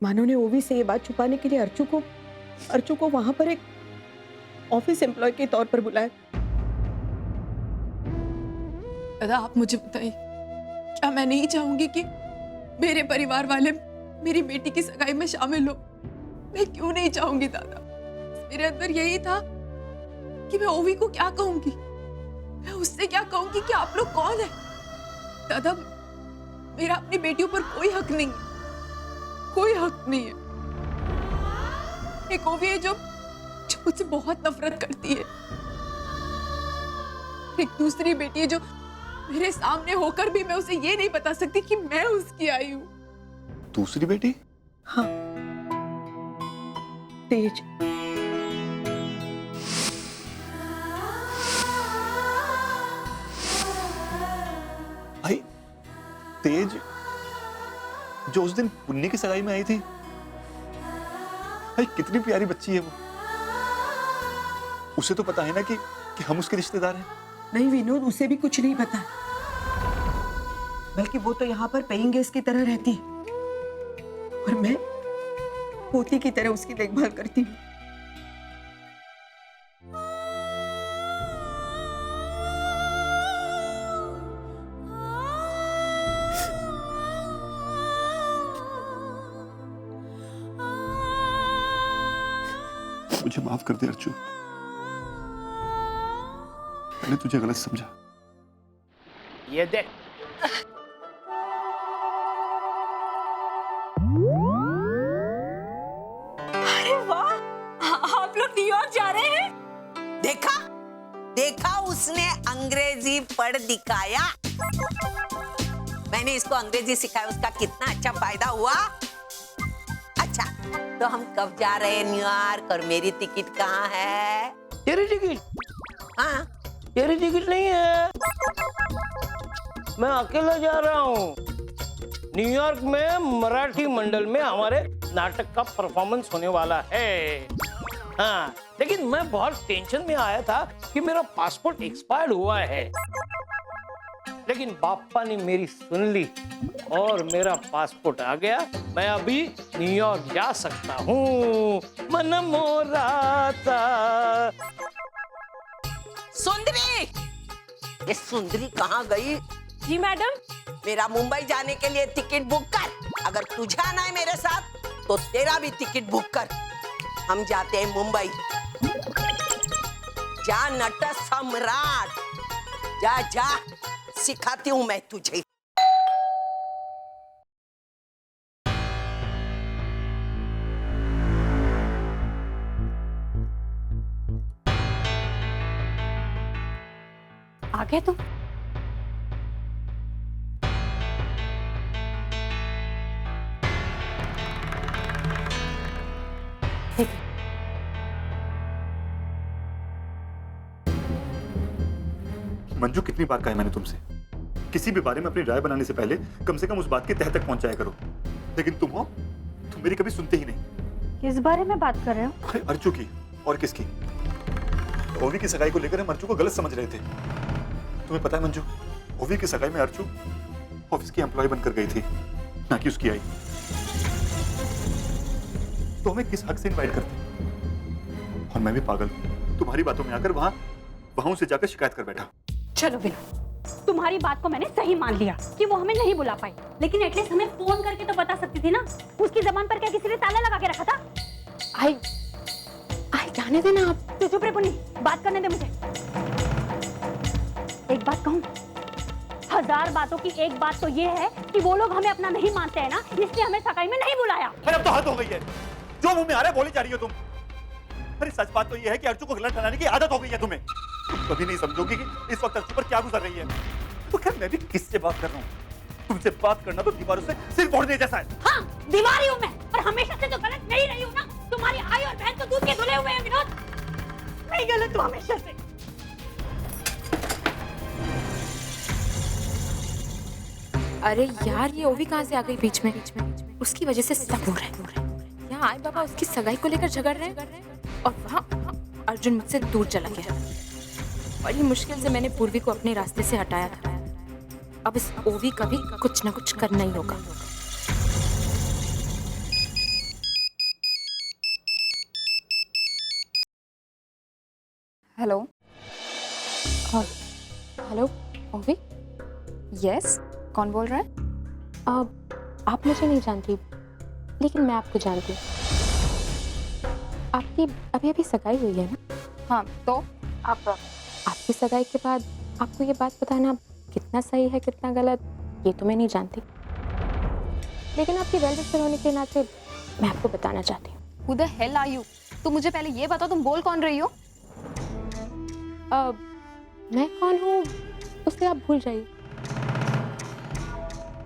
मानो ने ओवी से ये बात छुपाने के लिए अर्चू को वहां पर एक ऑफिस एम्प्लॉय के तौर पर बुलाया। दादा आप मुझे बताइए, क्या मैं नहीं चाहूंगी कि मेरे परिवार वाले मेरी बेटी की सगाई में शामिल हो? मैं क्यों नहीं चाहूंगी दादा? मेरे अंदर यही था कि मैं ओवी को क्या कहूंगी, मैं उससे क्या कहूंगी कि आप लोग कौन है। दादा मेरा अपनी बेटियों पर कोई हक नहीं है, कोई हक नहीं है। एक ओवी है जो मुझसे बहुत नफरत करती है, एक दूसरी बेटी है जो मेरे सामने होकर भी मैं उसे ये नहीं बता सकती कि मैं उसकी आई हूं। दूसरी बेटी? हाँ, तेज। भाई तेज जो उस दिन पुन्नी की सगाई में आई थी, भाई कितनी प्यारी बच्ची है वो। उसे तो पता है ना कि हम उसके रिश्तेदार हैं। नहीं विनोद, उसे भी कुछ नहीं पता, बल्कि वो तो यहाँ पर पेइंग गेस्ट की तरह रहती है और मैं पोती की तरह उसकी देखभाल करती हूँ। मुझे माफ कर दे अर्चू, मैंने तुझे गलत समझा। ये देख, अरे वाह, आप लोग न्यूयॉर्क जा रहे हैं? देखा देखा, उसने अंग्रेजी पढ़ दिखाया। मैंने इसको अंग्रेजी सिखाया, उसका कितना अच्छा फायदा हुआ। अच्छा, तो हम कब जा रहे हैं न्यूयॉर्क और मेरी टिकट कहाँ है? तेरी टिकट? हाँ, तेरी टिकट नहीं है, मैं अकेला जा रहा हूँ। न्यूयॉर्क में मराठी मंडल में हमारे नाटक का परफॉर्मेंस होने वाला है। हाँ, लेकिन मैं बहुत टेंशन में आया था कि मेरा पासपोर्ट एक्सपायर्ड हुआ है, लेकिन बापा ने मेरी सुन ली और मेरा पासपोर्ट आ गया। मैं अभी न्यूयॉर्क जा सकता हूँ। मन मोराता। सुंदरी, ये सुंदरी कहाँ गई? जी मैडम। मेरा मुंबई जाने के लिए टिकट बुक कर। अगर तुझे आना है मेरे साथ तो तेरा भी टिकट बुक कर। हम जाते हैं मुंबई। जा नट सम्राट, जा जा, सिखाती हूँ मैं तुझे। आ गए तुम? मंजू, कितनी बार कहा है मैंने तुमसे, किसी भी बारे में अपनी राय बनाने से पहले कम से कम उस बात की तह तक पहुंचाया करो, लेकिन तुम मेरी कभी सुनते ही नहीं। किस बारे में बात कर रहे हो? अरे अर्चू की, और किसकी? ओवी की सगाई को लेकर हम अर्चू को गलत समझ रहे थे। तुम्हें पता है मंजू, ओवी की सगाई में अर्चू ऑफिस की एम्प्लॉय बनकर गई थी, ना कि उसकी आई। तो हमें किस हक से इनवाइट करते? और मैं भी पागल तुम्हारी बातों में आकर वहां उसे जाकर शिकायत कर बैठा। चलो बिना, तुम्हारी बात को मैंने सही मान लिया कि वो हमें नहीं बुला पाई, लेकिन एटलीस्ट हमें फोन करके तो बता सकती थी ना। उसकी जबान पर क्या किसी ने ताला लगा के रखा था? आई जाने देना आप। तू चुप रहे पुन्नी, बात करने दे मुझे। एक बात कहूं, 1000 बातों की एक बात तो ये है कि वो लोग हमें अपना नहीं मानते हैं ना, इसलिए हमें सगाई में नहीं बुलाया। अरे अब तो हद हो गई है, जो मुंह में आ रहा है बोली जा रही हो तुम। अरे सच बात तो ये है कि अर्चू को गलत ठहराने की आदत हो गई है तुम्हें। तुम कभी नहीं समझोगी कि इस वक्त अर्चू पर क्या गुजर रही है। तो खैर मैं भी किससे बात कर रहा हूँ? तुमसे बात करना तो दीवारों से सिर फोड़ने जैसा है। हाँ, दीवारी हूँ मैं, और हमेशा से तो गलत नहीं रही हूँ ना। तुम्हारी आई और बहन तो दूध के धुले हुए हैं विनोद। नहीं गलत हूँ हमेशा से। अरे यार, ये ओवी कहाँ से आ गई बीच में? उसकी वजह से सब हो रहा है। यहाँ आए बाबा उसकी सगाई को लेकर झगड़ रहे हैं और वहाँ अर्जुन मुझसे दूर चला गया। बड़ी मुश्किल से मैंने पूर्वी को अपने रास्ते से हटाया था। अब इस ओवी का भी कुछ ना कुछ करना ही होगा। हेलो हेलो ओवी, यस, कौन बोल रहा है? आप मुझे नहीं जानती, लेकिन मैं आपको जानती हूँ। आपकी अभी अभी सगाई हुई है ना? हाँ, तो आपकी सगाई के बाद आपको ये बात बताना कितना सही है कितना गलत, ये तो मैं नहीं जानती, लेकिन आपकी वेल विशर होने के नाते मैं आपको बताना चाहती हूँ। Who the hell are you? तुम मुझे पहले ये बताओ, तुम बोल कौन रही हो? मैं कौन हूँ उसे आप भूल जाइए।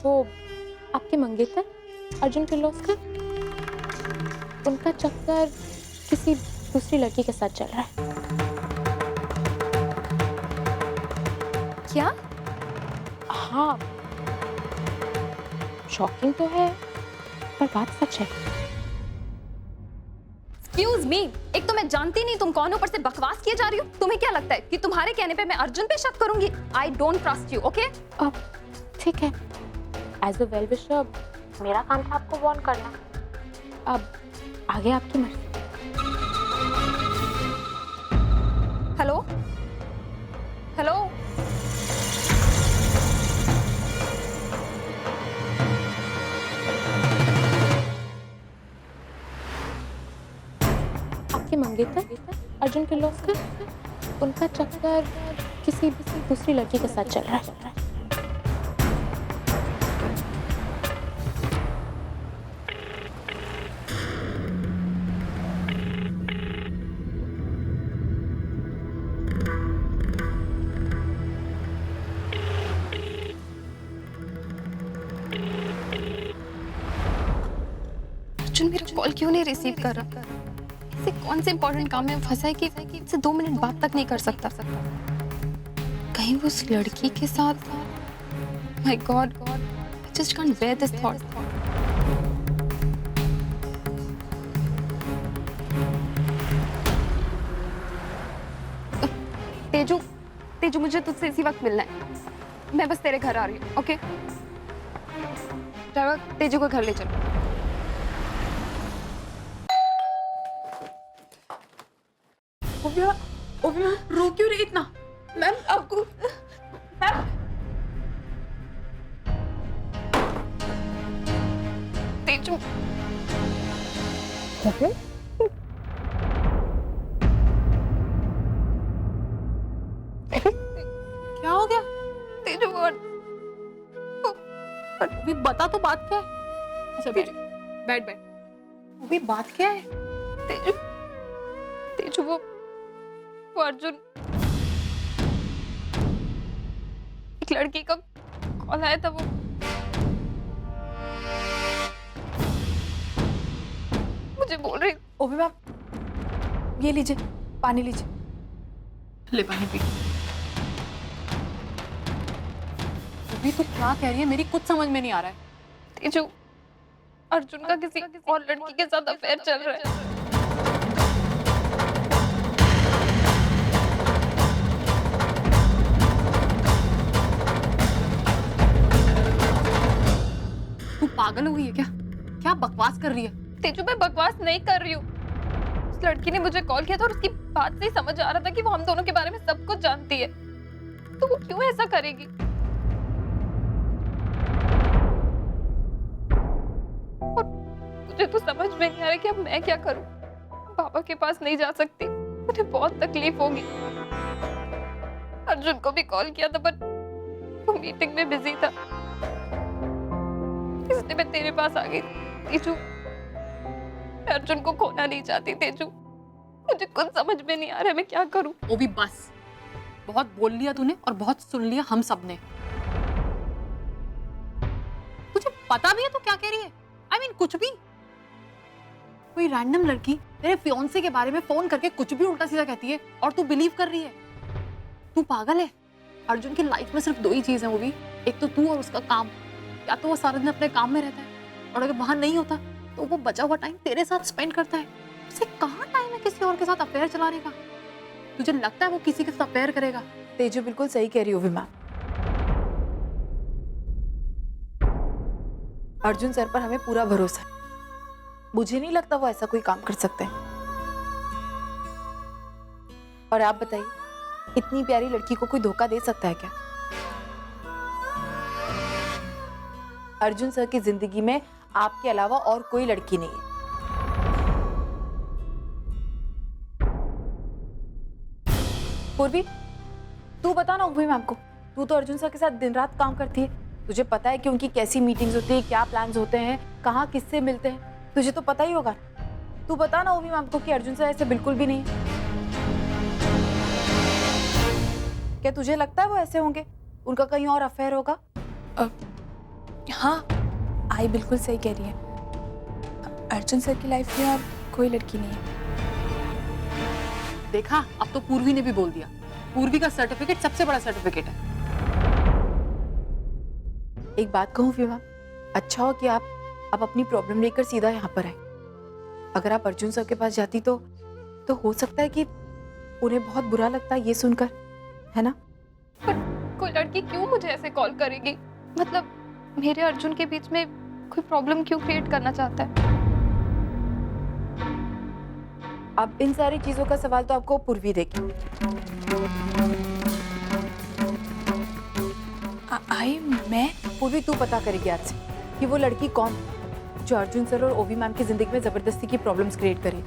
वो आपके मंगेतर अर्जुन किर्लोस्कर, उनका चक्कर किसी दूसरी लड़की के साथ चल रहा है। क्या? हाँ, शॉकिंग तो है पर बात सच है। Excuse me, एक तो मैं जानती नहीं तुम कौन हो, ऊपर से बकवास किए जा रही हो। तुम्हें क्या लगता है कि तुम्हारे कहने पे मैं अर्जुन पे शक करूंगी? I don't trust you, okay? अब ठीक है, एज अ वेल विशर मेरा काम था आपको वार्न करना, अब आगे आपकी मर्जी। हेलो हेलो आपके मंगेतर अर्जुन किर्लोस्कर, उनका चक्कर किसी दूसरी लड़की के साथ चल रहा है। अर्जुन मेरा कॉल क्यों नहीं रिसीव कर रहा? ऐसे कौन से इंपॉर्टेंट काम में फंसा है कि इससे 2 मिनट बात तक नहीं कर सकता? कहीं वो उस लड़की के साथ? My god, I just can't bear this thought. Teju मुझे तुझसे इसी वक्त मिलना है। मैं बस तेरे घर आ रही हूँ, ओके? ड्राइवर, तेजू को घर ले चलो। ओबी मैम रो क्यों रही इतना? मैम आपको मैम तेजू, क्या हो गया? तेजू अभी बता तो बात क्या है? अच्छा बैठ। अभी बात क्या है? तेजू वो अर्जुन, एक लड़की का कॉल आया था, वो मुझे बोल रही। ओबी मैम ये लीजिए, पानी लीजिए। ले पानी पी। ओबी तू क्या कह रही है? मेरी कुछ समझ में नहीं आ रहा है। तेजू, अर्जुन का किसी और लड़की के साथ अफेयर चल रहा है। तू पागल हो गई है क्या? क्या बकवास कर रही है? तेजू, मैं बकवास नहीं कर रही हूँ। उस लड़की ने मुझे कॉल किया था और उसकी बात से ही समझ आ रहा था कि वो हम दोनों के बारे में सब कुछ जानती है। तो वो क्यों ऐसा करेगी? और मुझे तो समझ में नहीं आ रहा कि अब मैं क्या करूं। पापा के पास नहीं जा सकती, मुझे बहुत तकलीफ होगी। अर्जुन को भी कॉल किया था पर वो मीटिंग में बिजी था, इसलिए मैं तेरे पास आ गई। तेजू, मैं अर्जुन को खोना नहीं चाहती। तेजू, मुझे कुछ समझ में नहीं आ रहा है, मैं क्या करूं? वो भी बस, बहुत बोल लिया तूने और बहुत सुन लिया हम सब ने। तुझे पता भी है तू क्या कह रही है? I mean, कुछ भी। कोई रैंडम लड़की तेरे फियांसे के बारे में फोन करके कुछ भी उल्टा सीधा कहती है और तू बिलीव कर रही है। तू पागल है। अर्जुन की लाइफ में सिर्फ 2 ही चीज है, वो भी एक तो तू और उसका काम। या तो वो सारा दिन अपने काम में रहता है और अगर वहां नहीं होता तो वो बचा हुआ टाइम तेरे साथ स्पेंड करता है। उसे कहाँ टाइम है किसी और के साथ अफेयर चलाने का? तुझे लगता है वो किसी के साथ अफेयर करेगा? तेजू बिल्कुल सही कह रही हो विमा। अर्जुन सर पर हमें पूरा भरोसा है। मुझे नहीं लगता वो ऐसा कोई काम कर सकते हैं। और आप बताइए, इतनी प्यारी लड़की को कोई धोखा दे सकता है क्या? अर्जुन सर की जिंदगी में आपके अलावा और कोई लड़की नहीं है। पूर्वी, तू बता ना उर्वी मैम को, तू तो अर्जुन सर के साथ दिन रात काम करती है, तुझे पता है कि उनकी कैसी मीटिंग्स होती है, क्या प्लान्स होते हैं, कहाँ किससे मिलते हैं, तुझे तो पता ही होगा। तू बता ना उर्वी मैम को कि अर्जुन सर ऐसे बिल्कुल भी नहीं है। क्या तुझे लगता है वो ऐसे होंगे? उनका कहीं और अफेयर होगा? हाँ, आई बिल्कुल सही कह रही है। अर्जुन सर की लाइफ में और कोई लड़की नहीं है। देखा, अब तो पूर्वी ने भी बोल दिया। पूर्वी का सर्टिफिकेट सबसे बड़ा सर्टिफिकेट है। एक बात कहूँ फिर मैम, अच्छा हो कि आप अपनी प्रॉब्लम लेकर सीधा यहाँ पर आए। अगर आप अर्जुन सर के पास जाती तो हो सकता है कि उन्हें बहुत बुरा लगता ये सुनकर, है ना? पर कोई लड़की क्यों मुझे ऐसे कॉल करेगी? मतलब मेरे अर्जुन के बीच में कोई प्रॉब्लम क्यों क्रिएट करना चाहता है? अब इन सारी चीजों का सवाल तो आपको पूर्वी देगी। आई मैं पूर्वी, तू पता करेगी आज से कि वो लड़की कौन है जो अर्जुन सर और ओवी मैम की जिंदगी में जबरदस्ती की प्रॉब्लम्स क्रिएट करी।